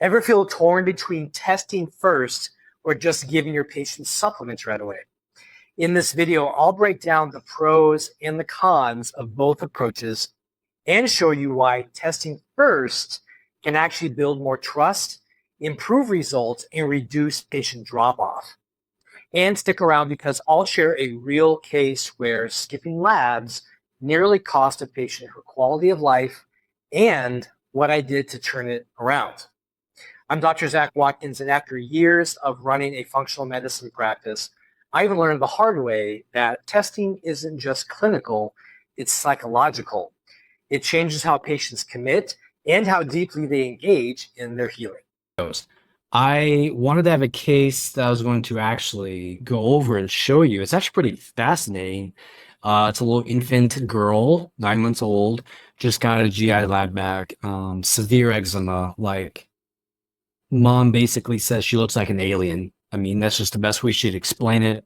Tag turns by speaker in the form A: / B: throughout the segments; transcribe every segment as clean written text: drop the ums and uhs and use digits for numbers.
A: Ever feel torn between testing first or just giving your patients supplements right away? In this video, I'll break down the pros and the cons of both approaches and show you why testing first can actually build more trust, improve results, and reduce patient drop-off. And stick around because I'll share a real case where skipping labs nearly cost a patient her quality of life and what I did to turn it around. I'm Dr. Zac Watkins, and after years of running a functional medicine practice, I've learned the hard way that testing isn't just clinical, it's psychological. It changes how patients commit and how deeply they engage in their healing.
B: I wanted to have a case that I was going to actually go over and show you. It's actually pretty fascinating. It's a little infant girl, 9 months old, just got a GI lab back, severe eczema. Like, mom basically says she looks like an alien. I mean, that's just the best way she'd explain it.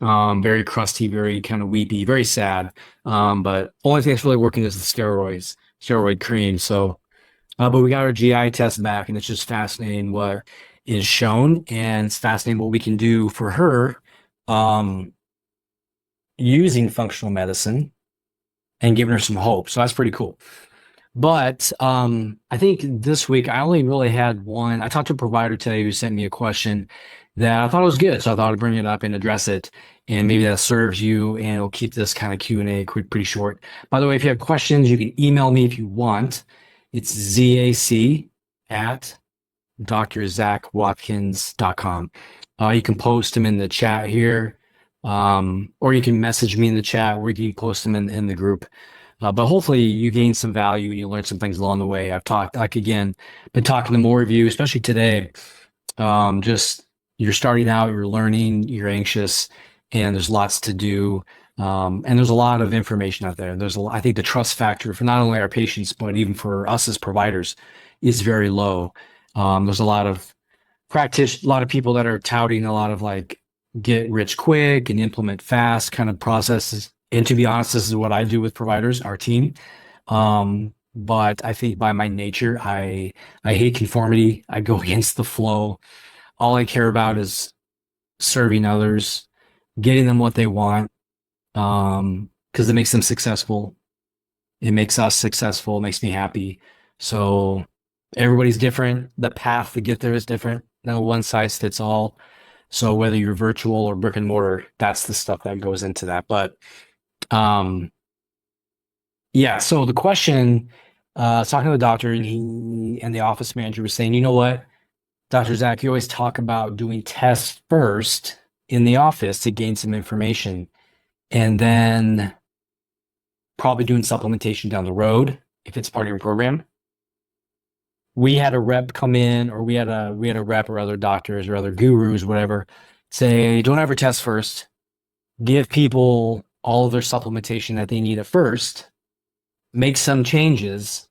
B: Very crusty, very kind of weepy, very sad. But only thing that's really working is the steroid cream. So, but we got our GI test back, and it's just fascinating what is shown, and it's fascinating what we can do for her using functional medicine and giving her some hope. So that's pretty cool. But I think this week I only really had one. I talked to a provider today who sent me a question that I thought was good, so I thought I'd bring it up and address it, and maybe that serves you, and it'll keep this kind of Q&A pretty short. By the way, if you have questions, you can email me if you want. It's zac@drzacwatkins.com. You can post them in the chat here, or you can message me in the chat, or you can post them in the group. But hopefully you gain some value and you learn some things along the way. I've talked, been talking to more of you, especially today. Just you're starting out, you're learning, you're anxious, and there's lots to do. And there's a lot of information out there. I think the trust factor for not only our patients, but even for us as providers is very low. There's a lot of people that are touting a lot of like get rich quick and implement fast kind of processes. And to be honest, this is what I do with providers, our team. But I think by my nature, I hate conformity. I go against the flow. All I care about is serving others, getting them what they want, because it makes them successful. It makes us successful. It makes me happy. So everybody's different. The path to get there is different. No one size fits all. So whether you're virtual or brick and mortar, that's the stuff that goes into that. But yeah, so the question, I was talking to the doctor, and the office manager was saying, you know what, Dr. Zac, you always talk about doing tests first in the office to gain some information, and then probably doing supplementation down the road if it's part of your program. We had a rep come in, or we had a rep or other doctors or other gurus, whatever, say, don't ever test first. Give people all of their supplementation that they need at first, make some changes,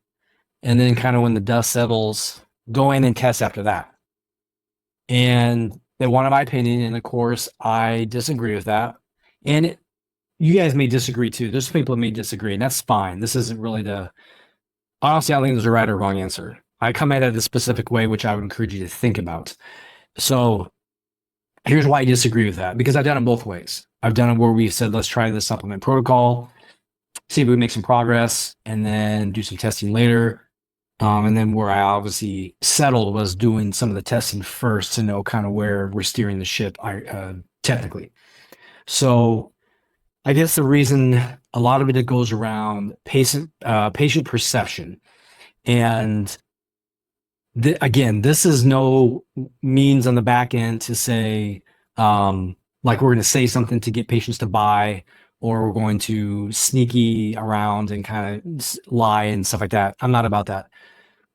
B: and then kind of when the dust settles, go in and test after that. And they wanted my opinion, and of course, I disagree with that. And you guys may disagree too. There's people that may disagree, and that's fine. This isn't really honestly, I don't think there's a right or wrong answer. I come at it a specific way, which I would encourage you to think about. So here's why I disagree with that, because I've done it both ways. I've done it where we've said, let's try the supplement protocol, see if we make some progress, and then do some testing later. And then where I obviously settled was doing some of the testing first to know kind of where we're steering the ship technically. So I guess the reason a lot of it goes around patient perception. And again, this is no means on the back end to say, like we're going to say something to get patients to buy, or we're going to sneaky around and kind of lie and stuff like that. I'm not about that.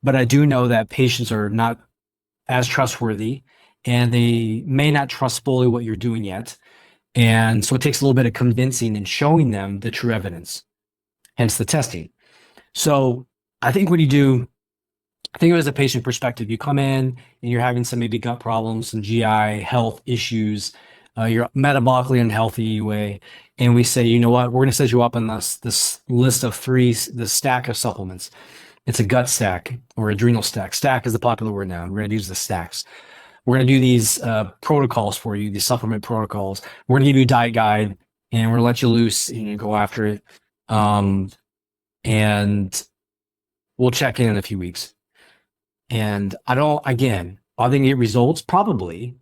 B: But I do know that patients are not as trustworthy, and they may not trust fully what you're doing yet. And so it takes a little bit of convincing and showing them the true evidence, hence the testing. So I think when you do, think of it as a patient perspective. You come in and you're having some maybe gut problems, some GI health issues, you're metabolically unhealthy way, and we say, you know what, we're going to set you up on this list of this stack of supplements. It's a gut stack or adrenal stack. Stack is the popular word now. We're going to use the stacks. We're going to do these protocols for you, these supplement protocols. We're going to give you a diet guide, and we're going to let you loose and you go after it. And we'll check in a few weeks. And are they going to get results? Probably.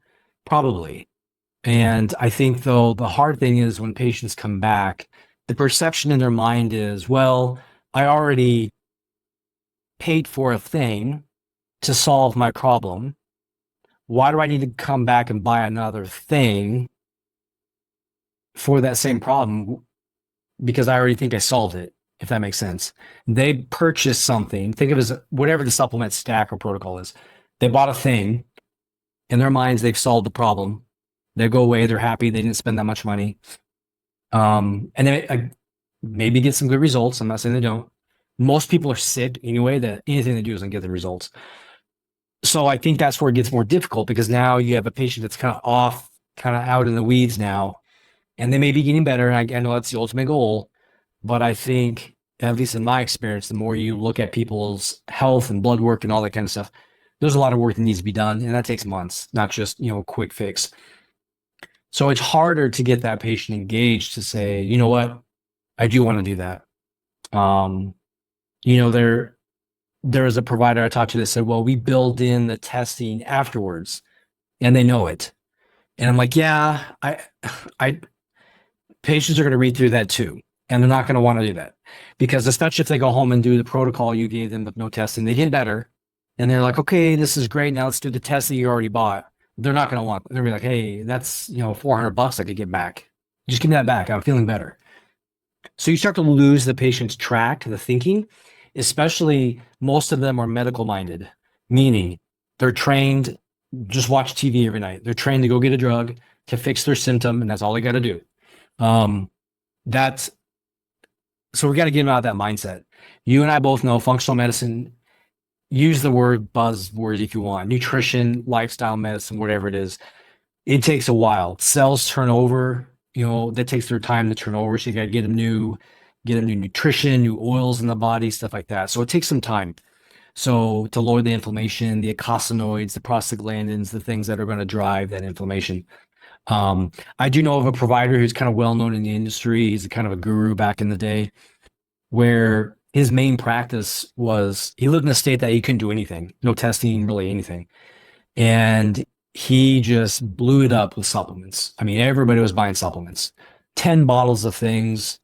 B: And I think, though, the hard thing is when patients come back, the perception in their mind is, well, I already paid for a thing to solve my problem. Why do I need to come back and buy another thing for that same problem? Because I already think I solved it, if that makes sense. They purchased something, think of it as whatever the supplement stack or protocol is. They bought a thing. In their minds, they've solved the problem. They go away, they're happy, they didn't spend that much money. And then maybe get some good results. I'm not saying they don't. Most people are sick anyway, that anything they do doesn't get the results. So I think that's where it gets more difficult, because now you have a patient that's kind of off, kind of out in the weeds now, and they may be getting better. And I know that's the ultimate goal, but I think, at least in my experience, the more you look at people's health and blood work and all that kind of stuff, there's a lot of work that needs to be done, and that takes months, not just, a quick fix. So it's harder to get that patient engaged to say, you know what, I do want to do that. There is a provider I talked to that said, well, we build in the testing afterwards, and they know it. And I'm like, yeah, patients are going to read through that too. And they're not going to want to do that, because especially if they go home and do the protocol you gave them with no testing, they get better. And they're like, okay, this is great. Now let's do the test that you already bought. They're not going to want, they're going to be like, hey, that's, $400 I could get back. Just give me that back. I'm feeling better. So you start to lose the patient's track, the thinking, especially most of them are medical minded, meaning they're trained, just watch TV every night. They're trained to go get a drug to fix their symptom, and that's all they got to do. So we got to get them out of that mindset. You and I both know functional medicine, use the word buzzword if you want, nutrition, lifestyle medicine, whatever it is. It takes a while. Cells turn over, that takes their time to turn over. So you got to get them new nutrition, new oils in the body, stuff like that. So it takes some time. So to lower the inflammation, the eicosanoids, the prostaglandins, the things that are going to drive that inflammation. I do know of a provider who's kind of well known in the industry. He's kind of a guru back in the day, where his main practice was, he lived in a state that he couldn't do anything, no testing, really anything. And he just blew it up with supplements. I mean, everybody was buying supplements, 10 bottles of things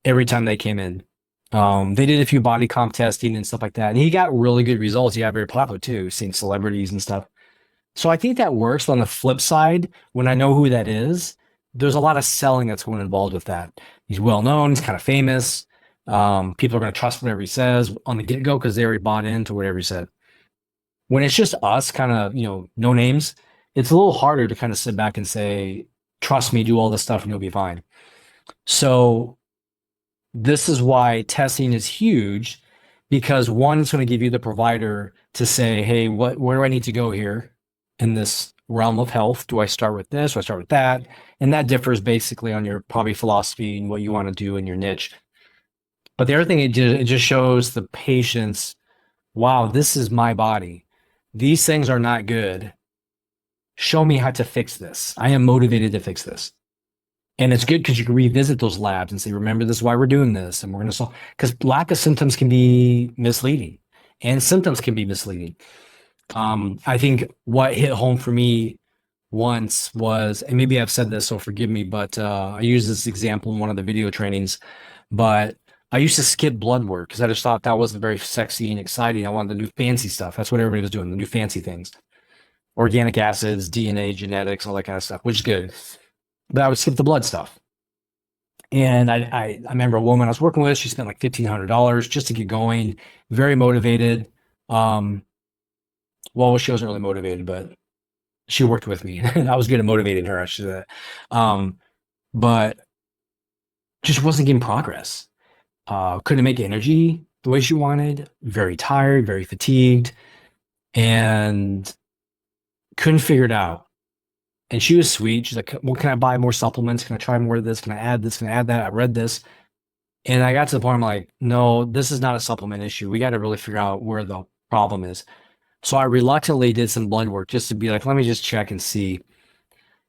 B: every time they came in. They did a few body comp testing and stuff like that. And he got really good results. He got very popular too, seeing celebrities and stuff. So I think that works. But on the flip side, when I know who that is, there's a lot of selling that's going involved with that. He's well known. He's kind of famous. People are going to trust whatever he says on the get-go because they already bought into whatever he said. When it's just us, kind of, no names, it's a little harder to kind of sit back and say, trust me, do all this stuff and you'll be fine. So this is why testing is huge, because one, it's going to give you the provider to say, hey, where do I need to go here in this realm of health? Do I start with this? Do I start with that? And that differs basically on your probably philosophy and what you want to do in your niche. But the other thing, it just shows the patients, wow, this is my body. These things are not good. Show me how to fix this. I am motivated to fix this. And it's good because you can revisit those labs and say, remember, this is why we're doing this. And we're going to solve, because lack of symptoms can be misleading, and symptoms can be misleading. I think what hit home for me once was, and maybe I've said this, so forgive me, but I used this example in one of the video trainings, but I used to skip blood work because I just thought that wasn't very sexy and exciting. I wanted the new fancy stuff. That's what everybody was doing, the new fancy things. Organic acids, DNA, genetics, all that kind of stuff, which is good. But I would skip the blood stuff. And I remember a woman I was working with, she spent like $1,500 just to get going, very motivated. Well, she wasn't really motivated, but she worked with me. I was good at motivating her, I should say. But just wasn't getting progress. Couldn't make energy the way she wanted, very tired, very fatigued, and couldn't figure it out. And she was sweet. She's like, well, can I buy more supplements? Can I try more of this? Can I add this? Can I add that? I read this. And I got to the point I'm like, no, this is not a supplement issue. We got to really figure out where the problem is. So I reluctantly did some blood work just to be like, let me just check and see.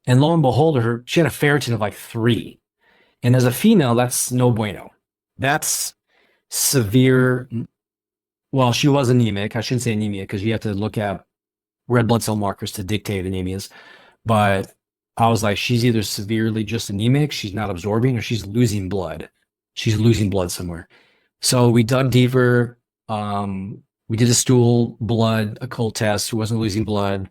B: And lo and behold, she had a ferritin of like 3. And as a female, that's no bueno. That's severe. Well, she was anemic. I shouldn't say anemia because you have to look at red blood cell markers to dictate anemias. But I was like, she's either severely just anemic, she's not absorbing, or she's losing blood. She's losing blood somewhere. So we dug deeper. We did a stool blood occult test. She wasn't losing blood.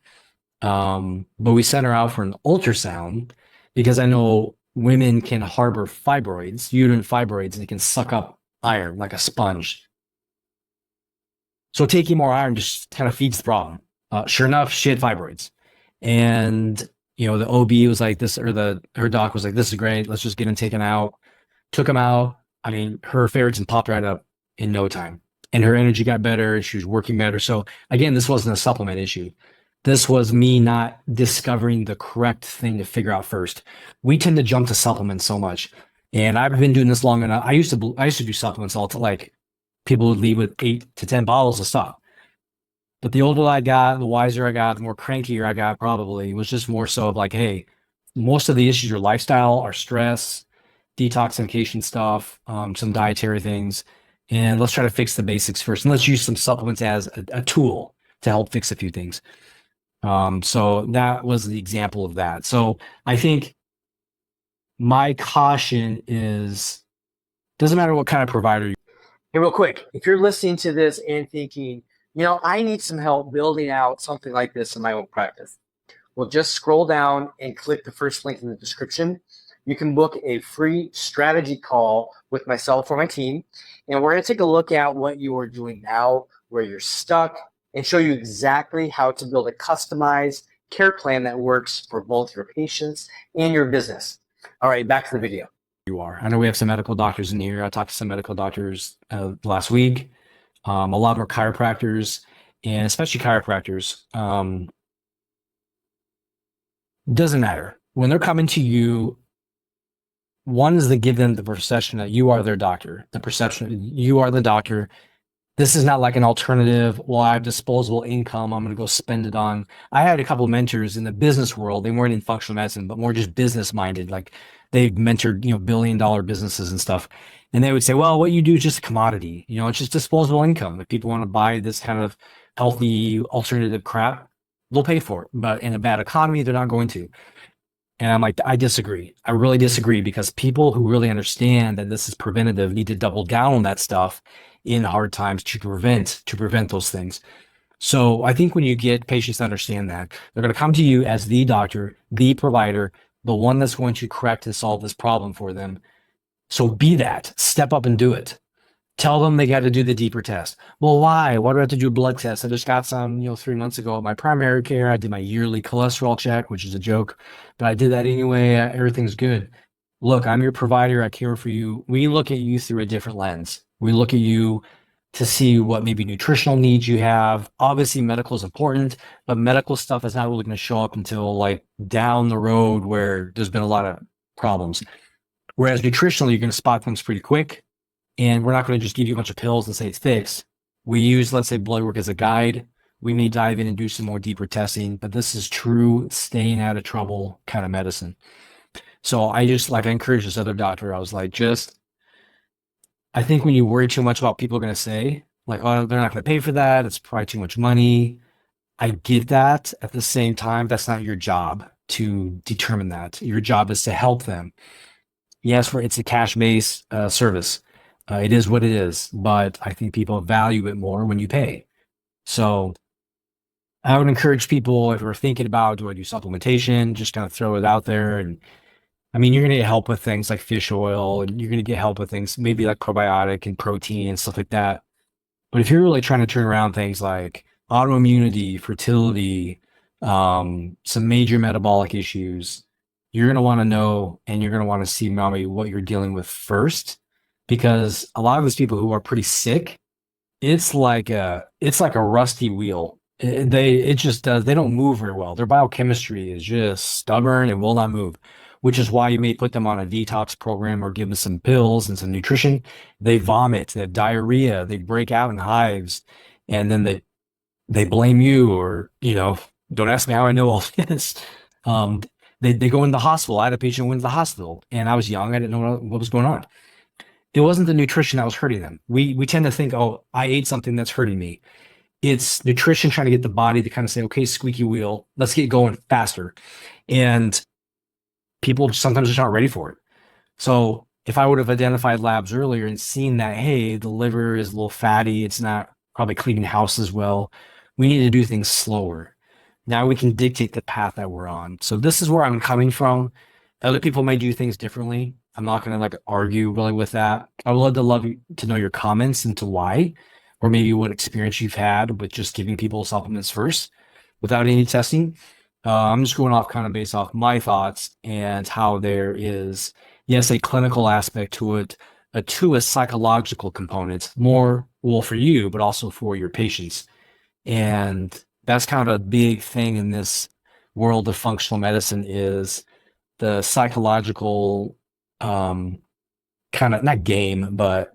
B: But we sent her out for an ultrasound because I know women can harbor fibroids, uterine fibroids, and they can suck up iron like a sponge. So taking more iron just kind of feeds the problem. Sure enough, she had fibroids. And, the OB was like this, or her doc was like, this is great. Let's just get him taken out. Took him out. I mean, her ferritin popped right up in no time. And her energy got better and she was working better. So again, this wasn't a supplement issue. This was me not discovering the correct thing to figure out first. We tend to jump to supplements so much. And I've been doing this long enough. I used to do supplements all to like people would leave with 8 to 10 bottles of stuff. But the older I got, the wiser I got, the more crankier I got probably. It was just more so of like, hey, most of the issues are lifestyle, are stress, detoxification stuff, some dietary things. And let's try to fix the basics first. And let's use some supplements as a tool to help fix a few things. So that was the example of that. So I think my caution is, doesn't matter what kind of provider.
A: Hey, real quick, if you're listening to this and thinking, I need some help building out something like this in my own practice, well, just scroll down and click the first link in the description. You can book a free strategy call with myself or my team, and we're going to take a look at what you are doing now, where you're stuck, and show you exactly how to build a customized care plan that works for both your patients and your business. All right, back to the video.
B: You are. I know we have some medical doctors in here. I talked to some medical doctors last week. A lot more chiropractors, and especially chiropractors. Doesn't matter. When they're coming to you, one is to give them the perception that you are their doctor. The perception that you are the doctor. This is not like an alternative. Well, I have disposable income. I'm going to go spend it on. I had a couple of mentors in the business world. They weren't in functional medicine, but more just business minded. Like they mentored, $1 billion businesses and stuff. And they would say, well, what you do is just a commodity. It's just disposable income. If people want to buy this kind of healthy alternative crap, they'll pay for it. But in a bad economy, they're not going to. And I'm like, I disagree. I really disagree because people who really understand that this is preventative need to double down on that stuff in hard times to prevent those things. So I think when you get patients to understand that, they're going to come to you as the doctor, the provider, the one that's going to correct and solve this problem for them. So be that. Step up and do it. Tell them they got to do the deeper test. Well, why? Why do I have to do a blood test? I just got some, 3 months ago at my primary care. I did my yearly cholesterol check, which is a joke, but I did that anyway. Everything's good. Look, I'm your provider. I care for you. We look at you through a different lens. We look at you to see what maybe nutritional needs you have. Obviously, medical is important, but medical stuff is not really going to show up until like down the road where there's been a lot of problems. Whereas nutritionally, you're going to spot things pretty quick. And we're not going to just give you a bunch of pills and say it's fixed. We use, let's say, blood work as a guide. We may dive in and do some more deeper testing, but this is true staying out of trouble kind of medicine. So I encourage this other doctor. I was like, I think when you worry too much about people are going to say, like, oh, they're not going to pay for that. It's probably too much money. I get that. At the same time, that's not your job to determine that. Your job is to help them. Yes, it's a cash-based service. It is what it is, but I think people value it more when you pay. So I would encourage people, if we're thinking about, do I do supplementation, just kind of throw it out there. And I mean, you're going to get help with things like fish oil, and you're going to get help with things maybe like probiotic and protein and stuff like that. But if you're really trying to turn around things like autoimmunity, fertility, some major metabolic issues, you're going to want to know, and you're going to want to see maybe what you're dealing with first. Because a lot of these people who are pretty sick, it's like a rusty wheel. They don't move very well. Their biochemistry is just stubborn and will not move. which is why you may put them on a detox program or give them some pills and some nutrition. They vomit, they have diarrhea, they break out in hives, and then they blame you, or, don't ask me how I know all this. Um, they go in the hospital. I had a patient who went to the hospital, and I was young. I didn't know what was going on. It wasn't the nutrition that was hurting them. We tend to think, oh, I ate something that's hurting me. It's nutrition trying to get the body to kind of say, okay, squeaky wheel, let's get going faster. And people sometimes just aren't ready for it. So if I would have identified labs earlier and seen that, hey, the liver is a little fatty, it's not probably cleaning house as well, we need to do things slower. Now we can dictate the path that we're on. So this is where I'm coming from. Other people may do things differently. I'm not going to like argue really with that. I would love to know your comments into why, or maybe what experience you've had with just giving people supplements first without any testing. I'm just going off kind of based off my thoughts and how there is, yes, a clinical aspect to it, a psychological component, more well for you, but also for your patients. And that's kind of a big thing in this world of functional medicine is the psychological kind of not game, but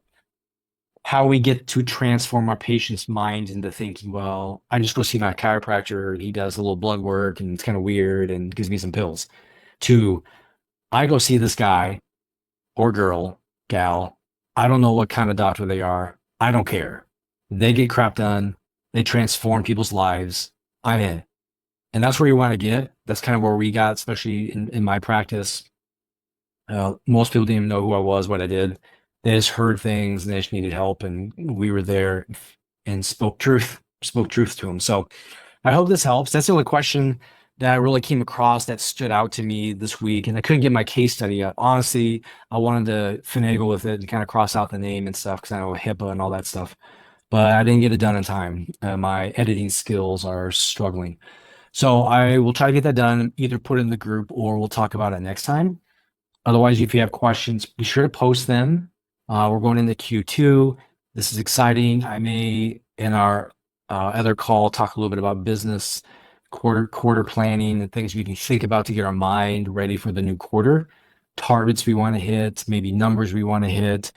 B: how we get to transform our patient's mind into thinking, well, I just go see my chiropractor, he does a little blood work and it's kind of weird and gives me some pills. To I go see this guy or girl, gal, I don't know what kind of doctor they are. I don't care. They get crap done. They transform people's lives. I'm in. And that's where you want to get. That's kind of where we got, especially in my practice. Most people didn't even know who I was, what I did. They just heard things and they just needed help. And we were there and spoke truth to them. So I hope this helps. That's the only question that really came across that stood out to me this week. And I couldn't get my case study up. Honestly, I wanted to finagle with it and kind of cross out the name and stuff because I know HIPAA and all that stuff. But I didn't get it done in time. My editing skills are struggling. So I will try to get that done, either put it in the group or we'll talk about it next time. Otherwise, if you have questions, be sure to post them. We're going into Q2. This is exciting. I may, in our other call, talk a little bit about business, quarter planning, and things we can think about to get our mind ready for the new quarter, targets we want to hit, maybe numbers we want to hit.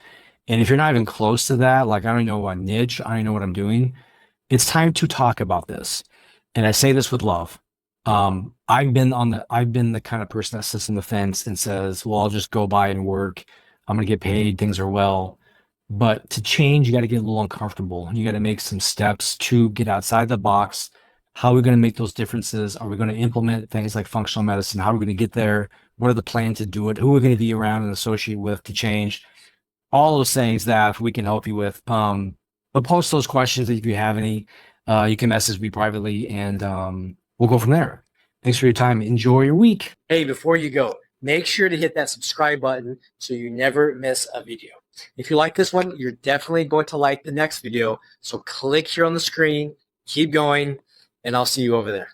B: And if you're not even close to that, like I don't know what niche, I don't know what I'm doing, it's time to talk about this. And I say this with love. I've been the kind of person that sits on the fence and says, well, I'll just go by and work. I'm going to get paid. Things are well. But to change, you got to get a little uncomfortable. You got to make some steps to get outside the box. How are we going to make those differences? Are we going to implement things like functional medicine? How are we going to get there? What are the plans to do it? Who are we going to be around and associate with to change? All those things that we can help you with. But post those questions if you have any. You can message me privately and we'll go from there. Thanks for your time. Enjoy your week.
A: Hey, before you go, make sure to hit that subscribe button so you never miss a video. If you like this one, you're definitely going to like the next video. So click here on the screen, keep going, and I'll see you over there.